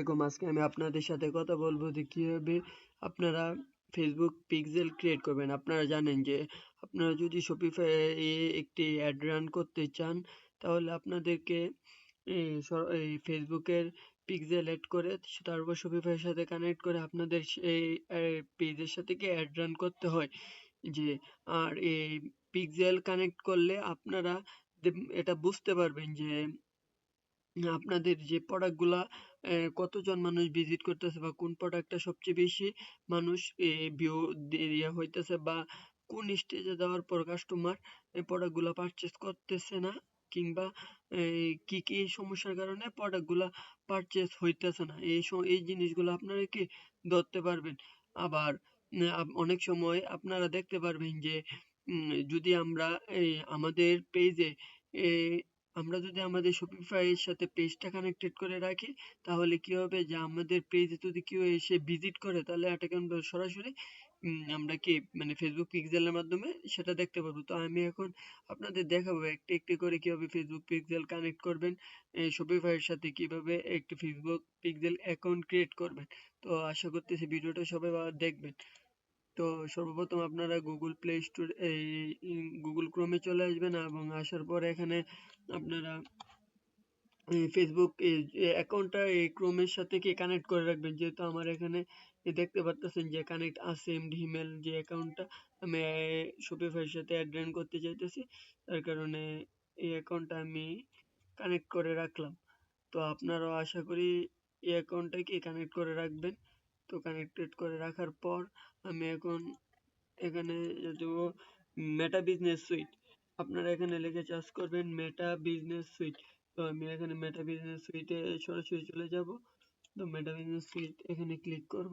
আজকে আমি আপনাদের সাথে কথা বলবো যে কিভাবে আপনারা ফেসবুক পিক্সেল ক্রিয়েট করবেন। আপনারা জানেন যে আপনারা যদি শপিফাই এ একটি অ্যাড রান করতে চান তাহলে আপনাদেরকে এই ফেসবুকের পিক্সেল এড করে তারপর শপিফাইয়ের সাথে কানেক্ট করে আপনাদের সেই পেজের সাথে কি অ্যাড রান করতে হয়। যে আর এই পিক্সেল কানেক্ট করলে আপনারা এটা বুঝতে পারবেন যে আপনাদের যে প্রোডাক্ট গুলা কতজন মানুষ ভিজিট করতেছে বা কোন প্রোডাক্টটা সবচেয়ে বেশি মানুষ ভিউ দেওয়া হইতেছে বা কোন স্টেজে যাওয়ার পর কাস্টমার এই প্রোডাক্ট গুলা পারচেজ করতেছে না কিংবা কি কি সমস্যার কারণে প্রোডাক্ট গুলা পারচেজ হইতেছে না এই জিনিসগুলো আপনারা কি ধরতে পারবেন। আবার অনেক সময় আপনারা দেখতে পারবেন যে যদি আমরা আমাদের পেজে আমরা যদি আমাদের শপিফাই এর সাথে পেজটা কানেক্টেড করে রাখি তাহলে কি হবে যে আমাদের পেজে যদি কেউ এসে ভিজিট করে তাহলে এটাকে আমরা সরাসরি আমরা কি মানে ফেসবুক পিক্সেলের মাধ্যমে সেটা দেখতে পারবো। তো আমি এখন আপনাদের দেখাবো একটি একটি করে কিভাবে ফেসবুক পিক্সেল কানেক্ট করবেন শপিফাই এর সাথে কিভাবে একটি ফেসবুক পিক্সেল অ্যাকাউন্ট ক্রিয়েট করবেন। তো আশা করতেছি ভিডিওটা সবাই দেখবেন। তো সর্বপ্রথম আপনারা গুগল প্লে স্টোর এই গুগল ক্রোমে চলে আসবেন এবং আসার পর এখানে আপনারা ফেসবুক অ্যাকাউন্টটা এই ক্রোমের সাথে কি কানেক্ট করে রাখবেন, যেহেতু আমার এখানে দেখতে পারতেছেন যে কানেক্ট আছে এমডি ইমেল যে অ্যাকাউন্টটা আমি শপিফাইয়ের সাথে অ্যাড করতে চাইতেছি, তার কারণে এই অ্যাকাউন্টটা আমি কানেক্ট করে রাখলাম। তো আপনারাও আশা করি এই অ্যাকাউন্টটা কি কানেক্ট করে রাখবেন। তো কানেক্টেড করে রাখার পর আমি এখন এখানে দেব মেটা বিজনেস সুইট। আপনারা এখানে লিখে চার্জ করবেন মেটা বিজনেস সুইট। তো আমি এখানে মেটা বিজনেস সুইটে সরাসরি চলে যাব। তো মেটা বিজনেস সুইট এখানে ক্লিক করব।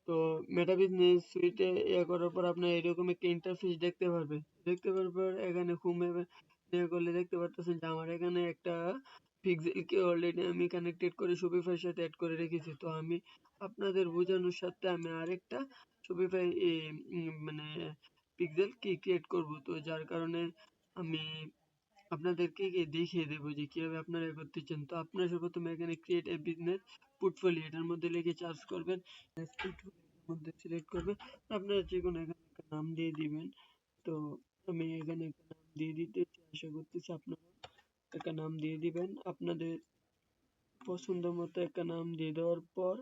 তো মেটা বিজনেস সুইটে করার পর আপনার এরকম একটা ইন্টারফেস দেখতে পারবেন। দেখতে পারার পর এখানে হোমে করলে দেখতে পারতেছেন যে আমার এখানে একটা পিক্সেলকে অলরেডি আমি কানেক্টেড করে শপিফাইয়ের সাথে অ্যাড করে রেখেছি। তো আমি আপনাদের বোঝানোর সাথে আমি আরেকটা শপিফাই মানে পিক্সেল কি ক্রিয়েট করব। তো যার কারণে আমি আপনাদেরকে দেখিয়ে দেবো যে কিভাবে আপনারা করতে চান। তো আপনারা সর্বপ্রথম এখানে ক্রিয়েট এ বিজনেস পোর্টফোলিও এটার মধ্যে লিখে চার্জ করবেন, মধ্যে সিলেক্ট করবেন, আপনারা যে কোনো এখানে একটা নাম দিয়ে দিবেন। তো আমি এখানে একটা নাম দিয়ে দিতে আশা করতেছি আপনারা একটা নাম দিয়ে দিবেন। আপনাদের পছন্দ মতো একটা নাম দিয়ে দেওয়ার পর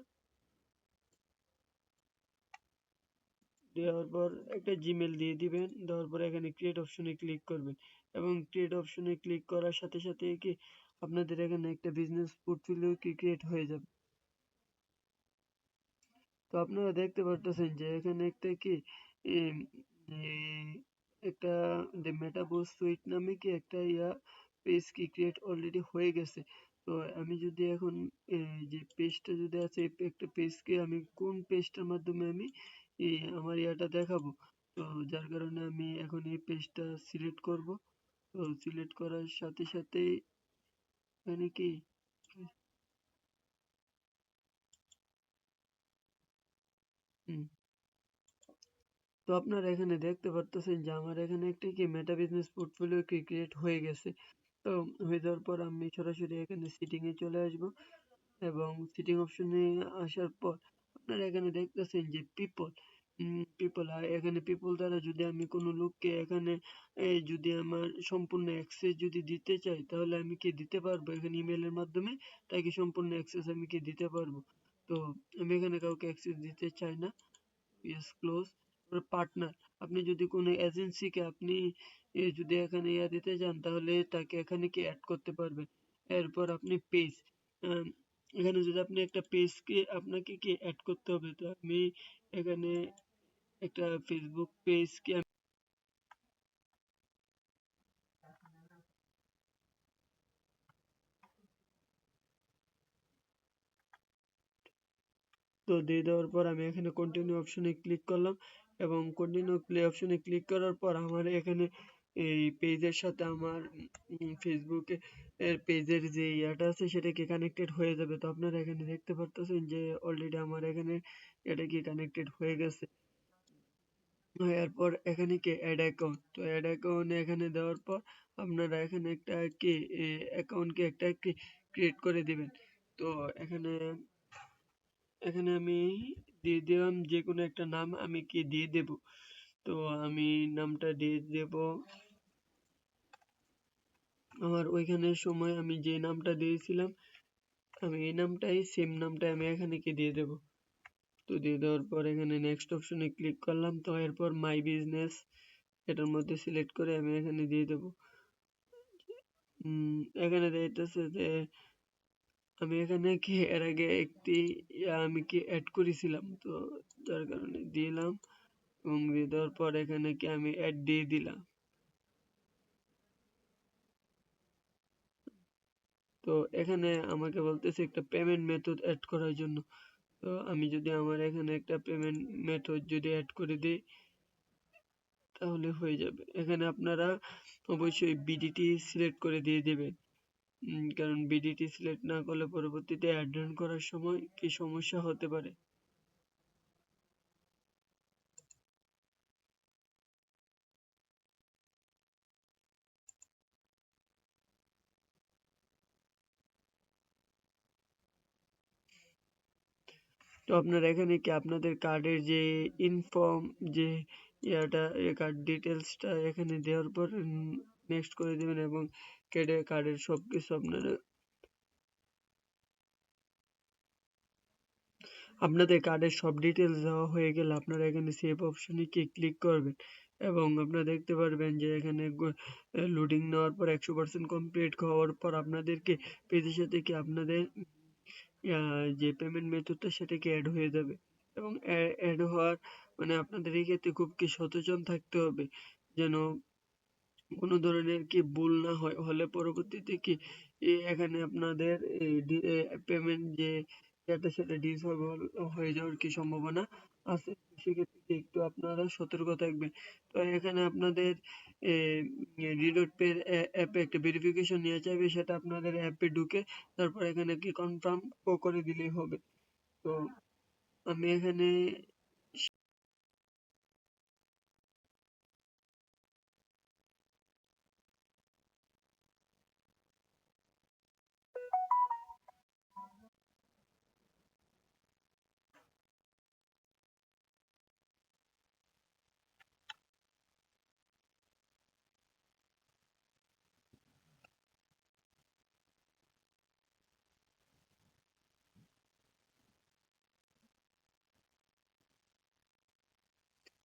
একটা জিমেল দিয়ে দিবেন। দেওয়ার পর এখানে ক্রিয়েট অপশনে ক্লিক করবেন এবং ক্রিয়েট অপশনে ক্লিক করার সাথে সাথে কি আপনাদের এখানে একটা বিজনেস পোর্টফোলিও কি ক্রিয়েট হয়ে যাবে। তো আপনারা দেখতে পারতেছেন যে এখানে একটা কি এম, এ, একটা মেটাবুস সুইট নামে কি একটা পেজ কি ক্রিয়েট অলরেডি হয়ে গেছে। তো আমি যদি এখন যে পেজটা যদি আছে একটা পেজকে আমি কোন পেজটার মাধ্যমে আমি আমার ইয়াটা দেখাবো। তো যার কারণে আমি এখন এই পেজটা সিলেক্ট করব। তো সিলেক্ট করার সাথে সাথেই এখানে কি হুম, তো আপনারা এখানে দেখতে পারতেছেন যে আমার এখানে একটা কি মেটা বিজনেস পোর্টফোলিও কি ক্রিয়েট হয়ে গেছে। তো হয়ে যাওয়ার পর আমি সরাসরি এখানে সিটিং এ চলে আসব এবং সিটিং অপশনে আসার পর আপনারা এখানে দেখতেছেন যে পিপল পিপল আর এখানে পিপল দ্বারা যদি আমি কোনো লোককে এখানে যদি আমার সম্পূর্ণ অ্যাক্সেস যদি দিতে চাই তাহলে আমি কি দিতে পারবো এখানে ইমেলের মাধ্যমে, তাই কি সম্পূর্ণ অ্যাক্সেস আমি কি দিতে পারবো। তো আমি এখানে কাউকে অ্যাক্সেস দিতে চাই না। Yes close. পার্টনার, আপনি যদি কোনো এজেন্সিকে আপনি যদি এখানে দিতে চান তাহলে তাকে এখানে কি অ্যাড করতে পারবেন। এরপর আপনি পেজ, এখানে যদি আপনি একটা পেজকে আপনাকে কি অ্যাড করতে হবে। তো আমি এখানে একটা ফেসবুক পেজকে তো দিয়ে দেওয়ার পর আমি এখানে কন্টিনিউ অপশনে ক্লিক করলাম এবং কন্টিনিউ প্লে অপশনে ক্লিক করার পর আমার এখানে এই পেজের সাথে আমার ফেসবুকে এর পেজের যে ইয়াটা আছে সেটা কি কানেক্টেড হয়ে যাবে। তো আপনারা এখানে দেখতে পারতেছেন যে অলরেডি আমার এখানে এটা কি কানেক্টেড হয়ে গেছে। এরপর এখানে কি অ্যাড অ্যাকাউন্ট, তো অ্যাড অ্যাকাউন্ট এখানে দেওয়ার পর আপনারা এখানে একটা কি অ্যাকাউন্টকে একটা কি ক্রিয়েট করে দিবেন। তো এখানে এখানে আমি দিয়ে দিলাম যে কোনো একটা নাম আমি কি দিয়ে দেব। তো আমি নামটা দিয়ে দেব আমার ওইখানে সময় আমি যে নামটা দিয়েছিলাম আমি এই নামটাই সেম নামটাই আমি এখানে কি দিয়ে দেব। তো দিয়ে দেওয়ার পর এখানে নেক্সট অপশনে ক্লিক করলাম। তো এরপর মাই বিজনেস এটার মধ্যে সিলেক্ট করে আমি এখানে দিয়ে দেব। এখানে দেখতেছে যে আমি এখানে কি এর আগে একটি আমি কি অ্যাড করেছিলাম, তো যার কারণে দিলাম এবং দিয়ে দেওয়ার পর এখানে কি আমি অ্যাড দিয়ে দিলাম। তো এখানে আমাকে বলতেছে একটা পেমেন্ট মেথড অ্যাড করার জন্য। তো আমি যদি আমার এখানে একটা পেমেন্ট মেথড যদি অ্যাড করে দিই তাহলে হয়ে যাবে। এখানে আপনারা অবশ্যই বিডিটি সিলেক্ট করে দিয়ে দেবেন, কারণ বিডিটি সিলেক্ট না করলে পরবর্তীতে অ্যাড রান করার সময় কি সমস্যা হতে পারে। তো আপনারা এখানে কি আপনাদের কার্ডের যে ইনফর্ম যে ইয়াটা কার্ড ডিটেলসটা এখানে দেওয়ার পর নেক্সট করে দেবেন এবং কার্ডের সবকিছু আপনারা আপনাদের কার্ডের সব ডিটেলস দেওয়া হয়ে গেলে আপনারা এখানে সেভ অপশনে কি ক্লিক করবেন এবং আপনারা দেখতে পারবেন যে এখানে লোডিং নেওয়ার পর 100% কমপ্লিট হওয়ার পর আপনাদেরকে পেজের সাথে কি আপনাদের যে পেমেন্ট মেথডটা সেটা কি অ্যাড হয়ে যাবে এবং অ্যাড হওয়ার মানে আপনাদের এই ক্ষেত্রে খুব কি সচেতন থাকতে হবে যেন কোনো ধরনের কি ভুল না হয়, হলে পরবর্তীতে কি এখানে আপনাদের পেমেন্ট যে এটা সেটা ডিসেবল হয়ে যাওয়ার কি সম্ভাবনা আছে। সেক্ষেত্রে কি একটু আপনারা সতর্ক থাকবেন। তো এখানে আপনাদের রিলোড পে অ্যাপে একটা ভেরিফিকেশন নিয়ে চাইবে, সেটা আপনাদের অ্যাপে ঢুকে তারপর এখানে কি কনফার্ম করে দিলেই হবে। তো আমি এখানে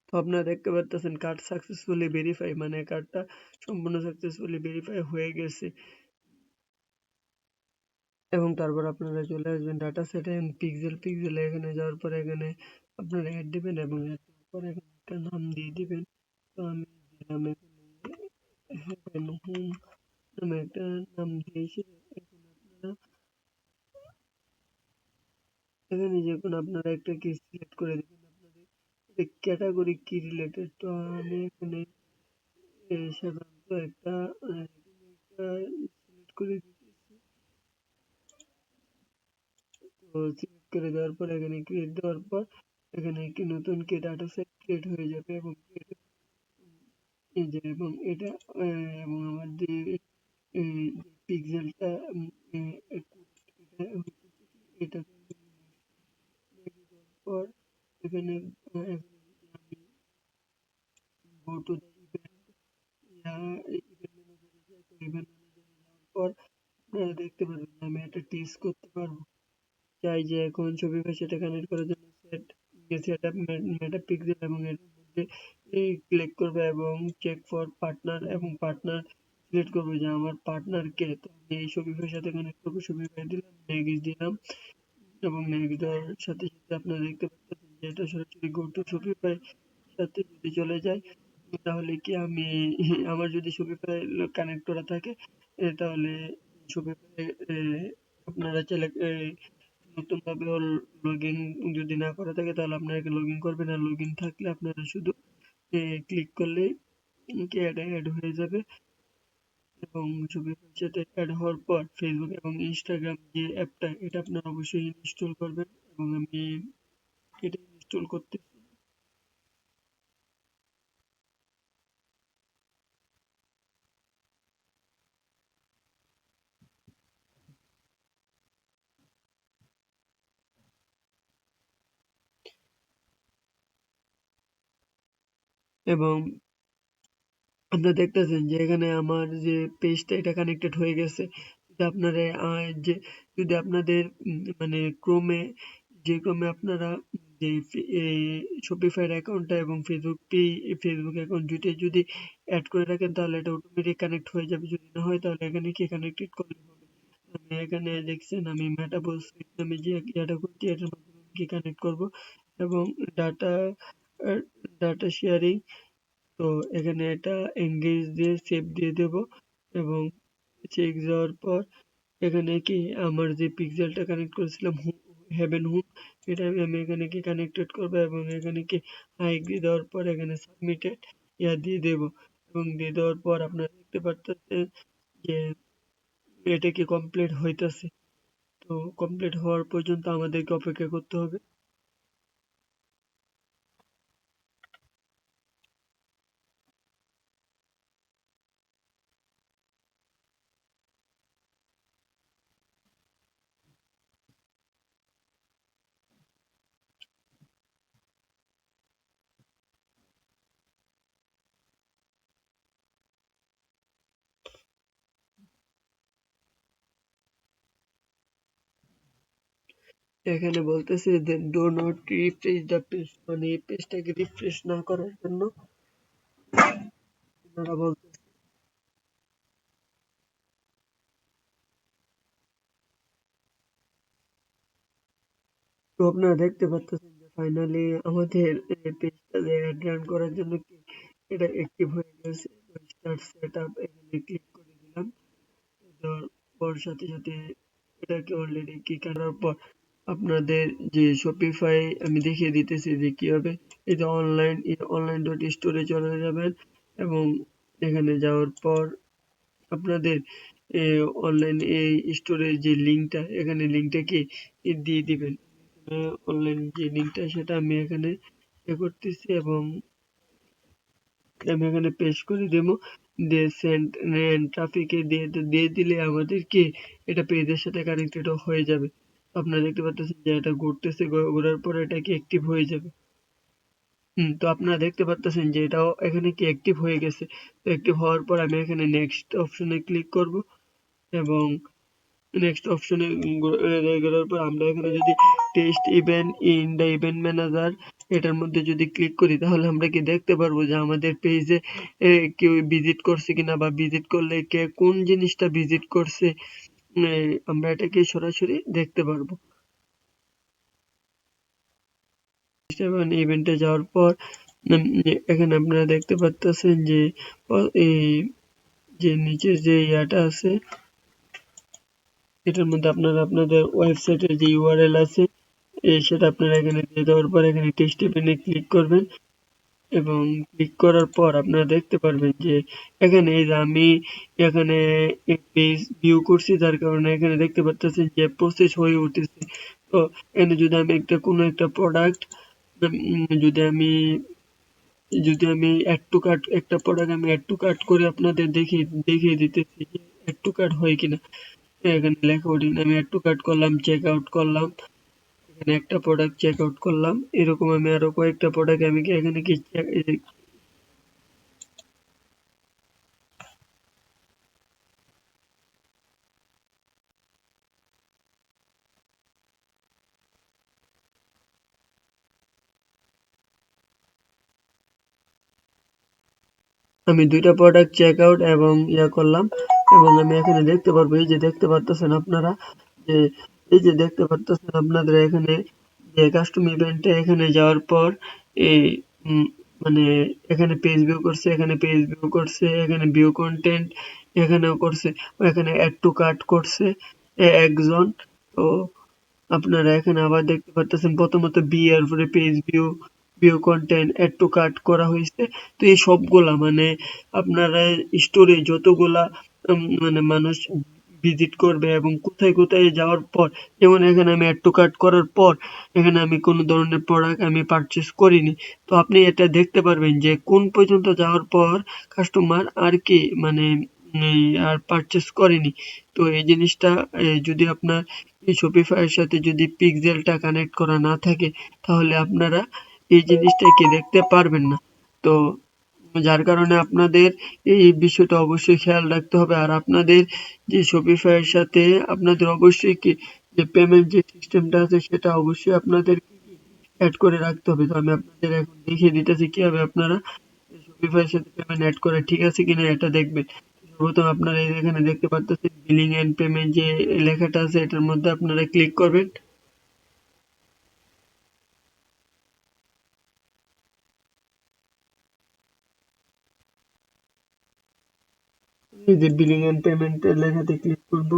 তো আপনারা দেখতে পারতেছেন কার্ড সাকসেসফুলি ভেরিফাই, মানে কার্ডটা সম্পূর্ণ সাকসেসফুলি ভেরিফাই হয়ে গেছে। এবং তারপর আপনারা চলে আসবেন ডাটা সেটে পিক্সেলে এখানে যাওয়ার পরে এখানে আপনারা অ্যাড দিবেন এবং অ্যাড দেওয়ার পরে এখানে একটা নাম দিয়ে দিবেন। তো আমি দিলাম এখানে হোম নামে একটা নাম দিয়েছি। এখন আপনারা এখানে যে কোনো আপনারা একটা কি সিলেক্ট করে দিবেন আপনাদের ক্যাটাগরি কি রিলেটেড। তো আমি এখানে সাধারণত একটা সিলেক্ট করে দিতেছি। তো সিলেক্ট করে দেওয়ার পর এখানে ক্রিয়েট দেওয়ার পর এখানে একটি নতুন কি ডাটা সেট ক্রিয়েট হয়ে যাবে এবং এই যে এবং এটা এবং আমার যে পিক্সেলটা এটা পর এখানে আমি গো টু দ্য ইভেন্ট পর আপনারা দেখতে পারবেন আমি একটা টিস করতে পারবো। চাই যে এখন শপিফাই সেটা কানেক্ট করার জন্য সেটআপ মেটা পিক্সেল এবং এর মধ্যে ক্লিক করবে এবং চেক ফর পার্টনার এবং পার্টনার সিলেক্ট করবে যে আমার পার্টনার কে। তো আমি এই শপিফাইয়ের সাথে কানেক্ট করবো, শপিফাই দিলাম, নেক্সট দিলাম এবং নেক্সট দেওয়ার সাথে সাথে আপনারা দেখতে পাচ্ছেন যে এটা সরাসরি গো টু শপিফাই সাথে যদি চলে যায় তাহলে কি আমি আমার যদি শপিফাই কানেক্ট করা থাকে তাহলে শপিফাই আপনারা চাইলে নতুন ভাবে লগ ইন যদি না করা থাকে তাহলে আপনাকে লগ ইন করবেন, আর লগ ইন থাকলে আপনারা শুধু ক্লিক করলেই অ্যাড হয়ে যাবে এবং শপিফাইয়ের সাথে অ্যাড হওয়ার পর ফেসবুক এবং ইনস্টাগ্রাম যে অ্যাপটা এটা আপনারা অবশ্যই ইনস্টল করবেন এবং আমি এটা ইনস্টল করতে এবং আপনারা দেখতেছেন যে এখানে আমার যে পেজটা এটা কানেক্টেড হয়ে গেছে। যদি আপনারা যে যদি আপনাদের মানে ক্রোমে আপনারা যে এই শপিফাইয়ের অ্যাকাউন্টটা এবং ফেসবুক অ্যাকাউন্ট দুইটাই যদি এড করে রাখেন তাহলে এটা অটোমেটিক কানেক্ট হয়ে যাবে। যদি না হয় তাহলে এখানে কি কানেক্টেড করলে হবে। আমি এখানে দেখছেন আমি মেটাবল সুইট নামে যে ইয়েটা করছি এটার মাধ্যমে কি কানেক্ট করব এবং ডাটা ডাটা শেয়ারিং, তো এখানে এটা এঙ্গেজ দিয়ে সেভ দিয়ে দেব এবং চেক যাওয়ার পর এখানে কি আমার যে পিক্সেলটা কানেক্ট করেছিলাম হেভেন হুক, এটা আমি এখানে কি কানেক্টেড করব এবং এখানে কি হাইক দিয়ে দেওয়ার পর এখানে সাবমিটেড ইয়া দিয়ে দেব এবং দিয়ে দেওয়ার পর আপনারা দেখতে পারতেছেন যে এটা কি কমপ্লিট হইতাছে। তো কমপ্লিট হওয়ার পর্যন্ত আমাদেরকে অপেক্ষা করতে হবে। এখানে বলতেছে যে do not refresh the page, মানে এই পেজটাকে রিফ্রেশ না করার জন্য আপনারা বলতে। তো আপনারা দেখতে পাচ্ছেন যে ফাইনালি আমাদের পেজটা যে অ্যাড রান করার জন্য কি এটা অ্যাক্টিভ হয়ে গেছে। স্টার্ট সেটআপ এখানে ক্লিক করে দিলাম। দেওয়ার পর সাথে সাথে এটাকে অলরেডি কি করার পর আপনাদের যে শপিফাই আমি দেখিয়ে দিতেছি যে কিভাবে এই যে অনলাইন ডট স্টোরে চলে যাবেন এবং এখানে যাওয়ার পর আপনাদের অনলাইন এই স্টোরের যে লিঙ্কটা এখানে লিঙ্কটা কি দিয়ে দিবেন। অনলাইন যে লিঙ্কটা সেটা আমি এখানে করতেছি এবং আমি এখানে পেস্ট করে দেবো, দিয়ে সেন্ড ট্রাফিকে দিয়ে দিলে আমাদেরকে এটা পেজের সাথে কানেক্টেড হয়ে যাবে। আপনারা দেখতে পাচ্ছেন যে এটা ঘুরতেছে, ঘোরার পর এটা কি অ্যাক্টিভ হয়ে যাবে। তো আপনারা দেখতে পাচ্ছেন যে এটাও এখানে কি অ্যাক্টিভ হয়ে গেছে। তো অ্যাক্টিভ হওয়ার পর আমি এখানে নেক্সট অপশনে ক্লিক করব এবং নেক্সট অপশনে গেলার পর আমরা এখানে যদি test event in the event manager এটার মধ্যে যদি ক্লিক করি তাহলে আমরা কি দেখতে পারবো যে আমাদের পেজে কেউ ভিজিট করছে কিনা বা ভিজিট করলে কে কোন জিনিসটা ভিজিট করছে, আমরা এটাকে সরাসরি দেখতে পারবো। ইভেন্টে যাওয়ার পর এখানে আপনারা দেখতে পাচ্ছেন যে এই যে নিচের যে ইয়াটা আছে এটার মধ্যে আপনারা আপনাদের ওয়েবসাইটের যে ইউআরএল আছে সেটা আপনারা এখানে দিয়ে দেওয়ার পর এখানে টেক্সট ইভেন্টে ক্লিক করবেন এবং ক্লিক করার পর আপনারা দেখতে পারবেন যে এখানে এই যে আমি এখানে পেজ ভিউ করছি যার কারণে এখানে দেখতে পাচ্ছেন যে প্রসেস হয়ে উঠেছে। তো এখানে যদি আমি কোনো একটা প্রোডাক্ট যদি আমি অ্যাড টু কার্ট একটা প্রোডাক্ট আমি অ্যাড টু কার্ট করে আপনাদের দেখিয়ে দিতেছি যে অ্যাড টু কার্ট হয় কিনা। এখানে লেখা ওঠে আমি অ্যাড টু কার্ট করলাম, চেক আউট করলাম, এখানে একটা প্রোডাক্ট চেক আউট করলাম, এরকম আমি আরো কয়েকটা প্রোডাক্ট আমি কি এখানে কি আমি দুইটা প্রোডাক্ট চেক আউট এবং ইয়া করলাম এবং আমি এখানে দেখতে পারবো এই যে দেখতে পারতেছেন আপনারা যে এই যে দেখতে পারতেছেন আপনাদের এখানে যে কাস্টম ইভেন্টে এখানে যাওয়ার পর এই মানে এখানে পেজ ভিউ করছে, এখানে পেজ ভিউ করছে, এখানে ভিউ কন্টেন্ট এখানেও করছে, এখানে অ্যাড টু কার্ট করছে একজন। তো আপনারা এখানে আবার দেখতে পারতেছেন প্রথমত এর পরে page view content add to cart করা হয়েছে। তো এই সবগুলা মানে আপনারা স্টোরে যতগুলা মানে মানুষ ভিজিট করবে এবং কোথায় কোথায় যাওয়ার পর, যেমন এখানে আমি অ্যাড টু কার্ট করার পর এখানে আমি কোনো ধরনের প্রোডাক্ট আমি পারচেস করিনি। তো আপনি এটা দেখতে পারবেন যে কোন পর্যন্ত যাওয়ার পর কাস্টমার আর কি মানে আর পারচেস করেনি। তো এই জিনিসটা যদি আপনার এই শপিফাই এর সাথে যদি পিক্সেলটা কানেক্ট করা না থাকে তাহলে আপনারা এই জিনিসটাকে দেখতে পারবেন না। তো যার কারণে আপনাদের এই বিষয়টা অবশ্যই খেয়াল রাখতে হবে। আর আপনাদের যে Shopify এর সাথে আপনাদের অবশ্যই কি যে পেমেন্ট যে সিস্টেমটা আছে সেটা অবশ্যই আপনাদের এড করে রাখতে হবে। তো আমি আপনাদের এখন দেখিয়ে দিতেছি কিভাবে আপনারা Shopify এর সাথে পেমেন্ট এড করে ঠিক আছে কিনা এটা দেখবেন। সর্বপ্রথম আপনারা এই যে এখানে দেখতে পারতেছেন বিলিং এন্ড পেমেন্ট যে লেখাটা আছে এটার মধ্যে আপনারা ক্লিক করবেন। এই যে বিলিং এন্ড পেমেন্ট এর লেখাতে ক্লিক করব।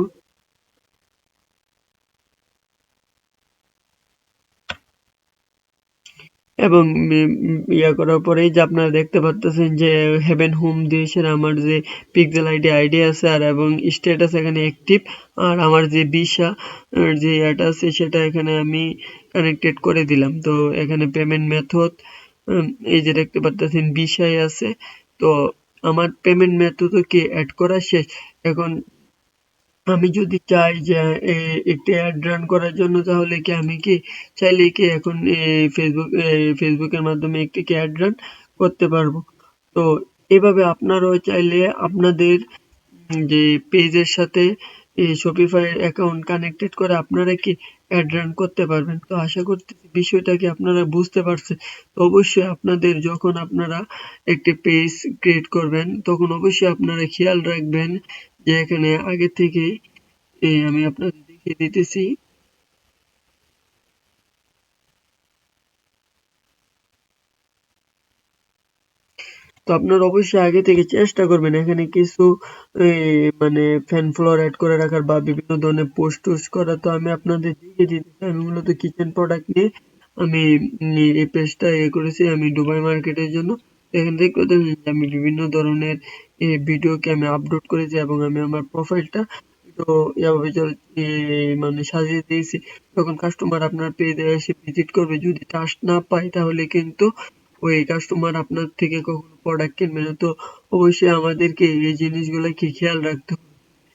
এবং ইয়া করার পরেই যে আপনারা দেখতে পারতেছেন যে হেভেন হোম দিয়েছেন আমার যে পিক্সেল আইডি আছে আর এবং স্ট্যাটাস এখানে অ্যাক্টিভ আর আমার যে ভিসা যে এটা আছে সেটা এখানে আমি কানেক্টেড করে দিলাম। তো এখানে পেমেন্ট মেথড এই যে দেখতে পারতেছেন ভিসায় আছে। তো আমার পেমেন্ট মেথডও কি অ্যাড করা শেষ। এখন আমি যদি চাই যে একটি অ্যাড রান করার জন্য তাহলে কি আমি কি চাইলে কি এখন ফেসবুকের মাধ্যমে একটি কি অ্যাড রান করতে পারবো। তো এভাবে আপনারাও চাইলে আপনাদের যে পেজের সাথে এই শপিফাই অ্যাকাউন্ট কানেক্টেড করে আপনারা কি অ্যাড রান করতে পারবেন। তো আশা করতেছি বিষয়টা কি আপনারা বুঝতে পারছেন। তো অবশ্যই আপনাদের যখন আপনারা একটি পেজ ক্রিয়েট করবেন তখন অবশ্যই আপনারা খেয়াল রাখবেন যে এখানে আগে থেকে আমি আপনাদের দেখিয়ে দিতেছি। তো আপনারা অবশ্যই আগে থেকে চেষ্টা করবেন এখানে কিছু মানে ফ্যান ফলোয়ার অ্যাড করে রাখার বা বিভিন্ন ধরনের পোস্ট টোস্ট করা। তো আমি আপনাদের দেখিয়ে দিতেছি আমি মূলত কিচেন প্রোডাক্ট নিয়ে আমি এই পেজটা করেছি আমি দুবাই মার্কেটের জন্য। তো এখান থেকে দেখবেন যে আমি বিভিন্ন ধরনের ভিডিওকে আমি আপলোড করেছি এবং আমি আমার প্রোফাইলটা তো এভাবে মানে সাজিয়ে দিয়েছি। যখন কাস্টমার আপনার পেজে এসে ভিজিট করবে যদি ট্রাস্ট না পায় তাহলে কিন্তু ওই কাস্টমার আপনার থেকে কখনো প্রোডাক্ট কিনবে না। তো অবশ্যই আমাদেরকে এই জিনিসগুলোকে খেয়াল রাখতে হবে।